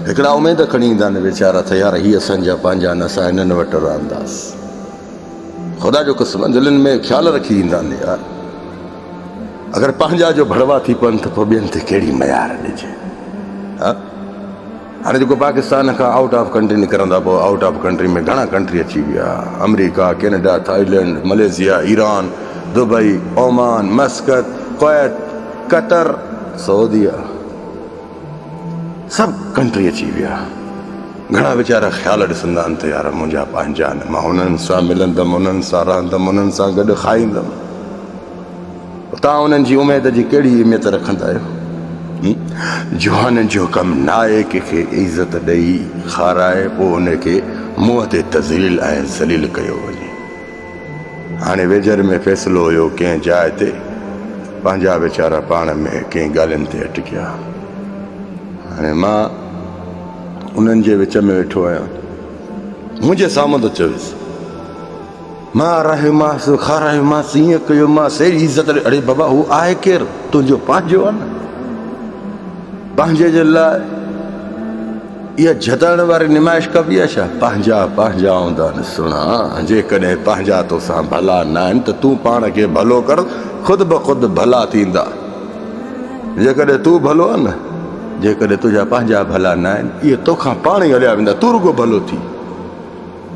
हिकिड़ा उमेद खणी ईंदा आहिनि वीचारा त यार हीअ असांजा पंहिंजा न असां हिननि वटि रहंदासीं ख़ुदा जो क़स्म दिलनि में ख़्यालु रखी ईंदा आहिनि यार अगरि पंहिंजा जो भड़वा थी पवनि त पोइ ॿियनि ते कहिड़ी मयार ॾिजे हा हाणे जेको पाकिस्तान खां आउट ऑफ कंट्री निकिरंदा पोइ आउट ऑफ कंट्री में घणा कंट्री अची विया America Canada Thailand Malaysia Iran Dubai Oman Muscat Kuwait Qatar सऊदीया सभु कंट्री अची विया घणा वीचारा ख़्याल ॾिसंदा आहिनि त यार मुंहिंजा पंहिंजा आहिनि मां हुननि सां मिलंदुमि हुननि सां रहंदुमि हुननि सां गॾु खाईंदुमि तव्हां उन्हनि जी उमेद जी कहिड़ी अहमियत रखंदा आहियो जवाननि जो कमु न आहे कंहिंखे इज़त ॾेई खाराए पोइ उनखे मुंहं ते तज़लील ऐं ज़लील कयो वञे हाणे वेझर में फ़ैसिलो हुयो कंहिं जाइ ते पंहिंजा वीचारा पाण में कंहिं ॻाल्हियुनि ते अटकिया हाणे मां उन्हनि जे विच में वेठो आहियां मुंहिंजे साम्हूं त चयुसि मां रहियोमांसि खारायोमांसि ईअं कयोमांसि अहिड़ी इज़त अड़े बाबा हू आहे केरु तुंहिंजो पंहिंजो आहे न पंहिंजे जे लाइ इहा जताइण वारी निमाइश कबी आहे छा पंहिंजा पंहिंजा हूंदा आहिनि सुणा जेकॾहिं पंहिंजा तोसां भला न आहिनि त तूं पाण खे भलो कर ख़ुदि ब ख़ुदि भला थींदा जेकॾहिं तूं भलो आहे न जेकॾहिं तुंहिंजा पंहिंजा भला न आहिनि इहे तोखां पाण ई हलिया वेंदा तूं रुगो भलो थी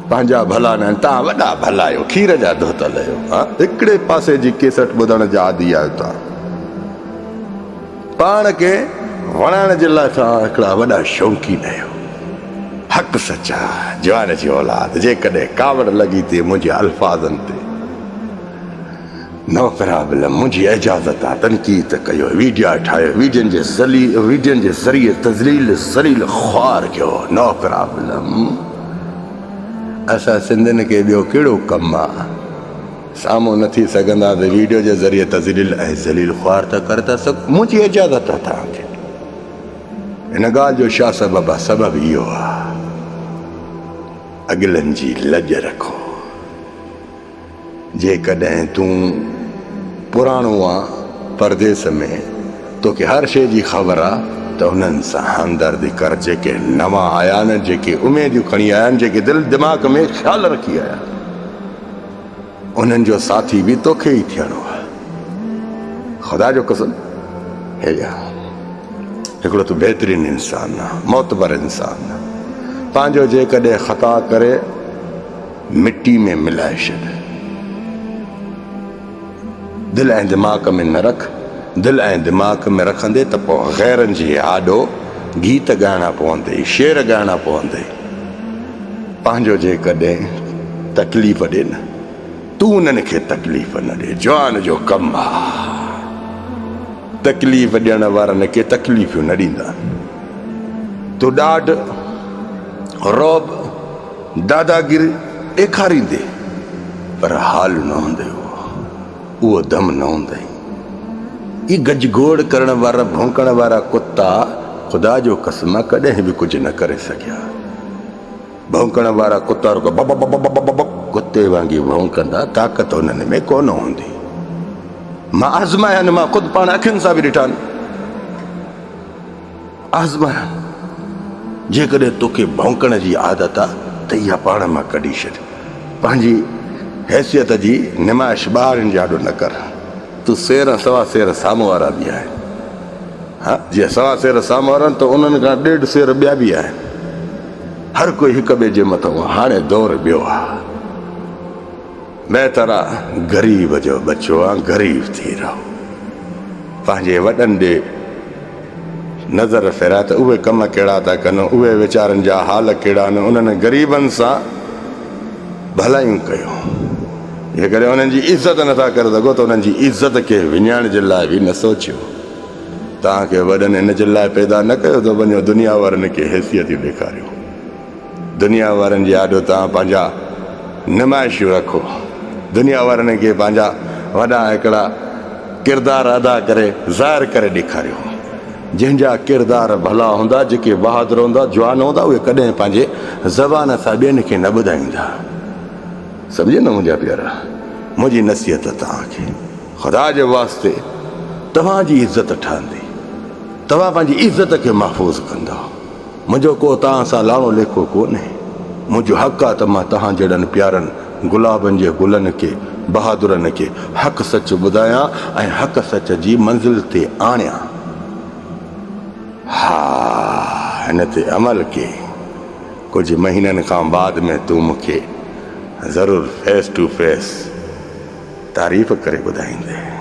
पंहिंजा भला न आहिनि तव्हां वॾा भला आहियो खीर जा धोतल आहियो हा हिकिड़े पासे जी केसट ॿुधण जा आदी आहियो तव्हां पाण खे वणाइण जे लाइ तव्हां हिकिड़ा वॾा शौक़ीन आहियो हक़ सचा जवान जी औलाद जेकॾहिं कावड़ लॻी थिए मुंहिंजे अल्फाज़नि ते नौकराबिल मुंहिंजी इजाज़त आहे तनक़ीद कयो वीडिया ठाहियो वीडियनि जे ज़रिए तज़लील ज़लील ख़्वार कयो नौकराबिल असां सिंधियुनि खे ॿियो कहिड़ो कमु आहे साम्हूं न थी सघंदा त वीडियो जे ज़रिए तज़लील ऐं ज़लील ख़्वार था करे था सघो मुंहिंजी इजाज़त आहे तव्हांखे हिन ॻाल्हि जो छा सबबु आहे सबबु इहो आहे अॻिलनि जी लॼ रखो जेकॾहिं तूं पुराणो आहे परदेस में तोखे हर शइ जी ख़बर आहे त उन्हनि सां हमदर्दी कर जेके नवां आया आहिनि जेके उमेदियूं खणी आया आहिनि जेके दिलि दिमाग़ में ख़्यालु रखी आया उन्हनि जो साथी बि तोखे ई थियणो आहे ख़ुदा जो कसम हेॾा हिकिड़ो तूं बहितरीनु इंसानु आहे मोतबर इंसानु आहे पंहिंजो जेकॾहिं ख़ता करे मिटी में मिलाए छॾ दिलि ऐं दिमाग़ में न रख दिलि ऐं दिमाग़ में रखंदे त पोइ ग़ैरनि जी आॾो गीत ॻाइणा पवंदई शेर ॻाइणा पवंदई पंहिंजो जेकॾहिं तकलीफ़ ॾे न तूं उन्हनि खे तकलीफ़ न ॾे जवान जो कमु आहे तकलीफ़ ॾियण वारनि खे तकलीफ़ूं न ॾींदा तूं ॾाढ रौब दादागिरी ॾेखारींदे पर हाल न हूंदे उहो दम न हूंदई ई गजगोड़ करण वारा भौंकण वारा कुत्ता ख़ुदा जो कसम कॾहिं बि कुझु न करे सघिया भौंकण वारा कुत्ता रुगो बब बब बब बब बब कुत्ते वांगुरु भौंकंदा ताक़त हुननि में कोन हूंदी मां आज़माया आहिनि मां ख़ुदि पाण अखियुनि सां बि ॾिठा आज़माया जेकॾहिं तोखे भौंकण जी आदत आहे त इहा पाण मां कढी छॾ पंहिंजी हैसियत जी निमाइश ॿारनि जाॾो न कर तूं सेर सवा सेर साम्हूं वारा बि आहिनि हा जीअं सवा सेर साम्हूं वारा त उन्हनि खां ॾेढ सेर ॿिया बि आहिनि हर कोई हिक ॿिए जे मथां हाणे दौर ॿियो आहे बहितर आहे ग़रीब जो बचो आहे ग़रीब थी रहो पंहिंजे वॾनि ॾे नज़र फेराए त उहे कम कहिड़ा था कनि उहे वीचारनि जा हाल कहिड़ा आहिनि उन्हनि ग़रीबनि सां भलायूं कयो जेकॾहिं उन्हनि जी इज़त नथा करे सघो त उन्हनि जी इज़त खे विञाइण जे लाइ बि न सोचियो तव्हांखे वॾनि हिन जे लाइ पैदा न कयो त वञो दुनिया वारनि खे हैसियतूं ॾेखारियो दुनिया वारनि जे आॾो तव्हां पंहिंजा नुमाइशूं रखो दुनिया वारनि खे पंहिंजा वॾा हिकिड़ा किरदार अदा करे ज़ाहिर करे ॾेखारियो जंहिंजा किरदार भला हूंदा जेके बहादुर हूंदा जवान हूंदा उहे कॾहिं पंहिंजे ज़बान सां ॿियनि खे न ॿुधाईंदा सम्झे न मुंहिंजा प्यारा मुंहिंजी नसीहत तव्हांखे ख़ुदा जे वास्ते तव्हांजी इज़त ठहंदी तव्हां पंहिंजी इज़त खे महफ़ूज़ कंदव मुंहिंजो को तव्हां सां लाणो लेखो कोन्हे। मुंहिंजो हक़ आहे त मां तव्हां जहिड़नि प्यारनि गुलाबनि जे गुलनि खे बहादुरनि खे हक़ सच ॿुधायां ऐं हक़ सच जी मंज़िल ते आणियां। हा, हिन ते अमल के कुझु महीननि खां बाद में तूं मूंखे ज़रूरु फेस टू फेस तारीफ़ करे ॿुधाईंदे।